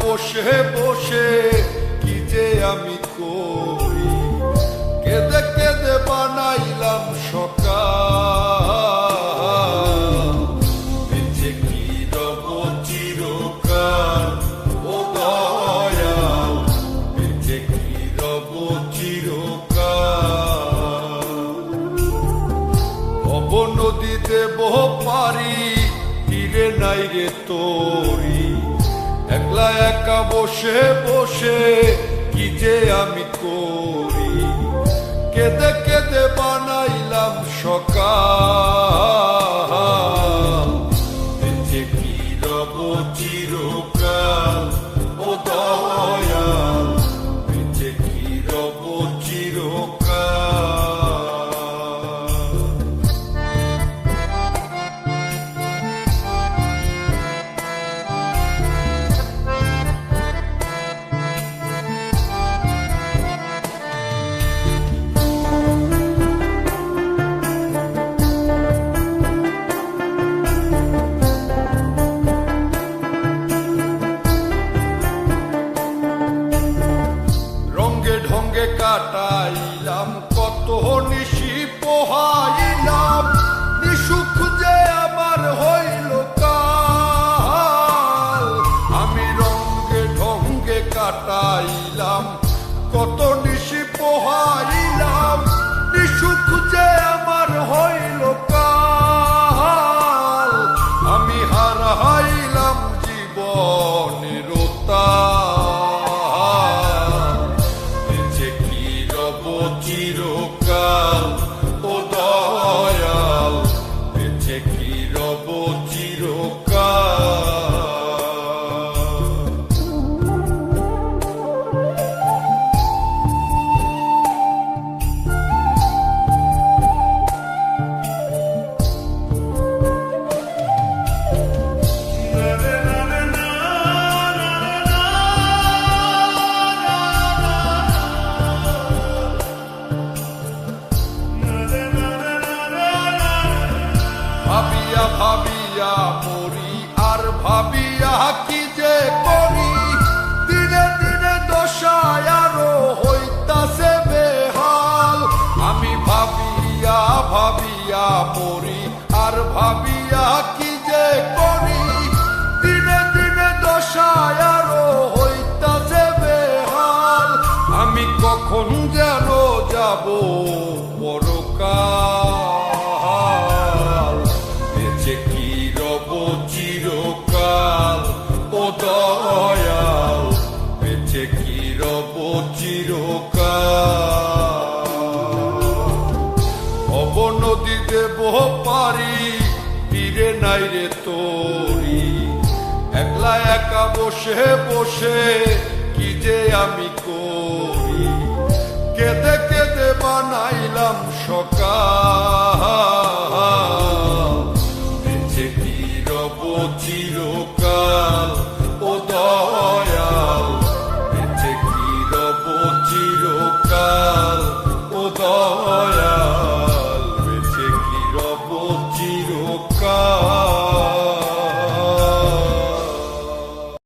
বসে বসে কি যে আমি করি, কেঁদে কেঁদে বানাইলাম সকাল। বেঁচে কি রব চিরকাল ও দয়াল, বেঁচে কি রব চিরকাল। ভব নদীতে বহ পারি, তীরে নাই রে তোরি, একলা একা বসে বসে কি যে আমি করি, কেঁদে কেঁদে বানাইলাম সকাল। বেঁচে কি রব চিরকাল ও দয়াল, বেঁচে কি রব চিরকাল। কাটাইলাম কত নিশি পোহাইলাম, নিসুখ যে আমার হইল কাল। আমি রঙ্গে ঢঙ্গে কাটাইলাম কত নিশি পোহাইলাম, নিসুখ যে আমার হইল কাল। আমি হারাইলাম জীবনের চিরকাল ও দয়াল, বেঁচে কি রব চিরকাল। ভাবিয়া ভাবিয়া মরি আর ভাবিয়া কি যে করি, দিনে দিনে দশায় আরো হইতাছে বেহাল। আমি ভাবিয়া ভাবিয়া মরি আর ভাবিয়া কি যে করি, দিনে দিনে দশায় আরো হইতাছে বেহাল। আমি কখন যেন যাব পরকাল, বেঁচে কি রব চিরকাল ও দয়াল, বেঁচে কি রব চিরকাল। ভব নদীতে বহ পারি, তীরে নাই রে তোরি, একলা একা বসে বসে কি যে আমি করি, কেঁদে কেঁদে বানাইলাম সকাল।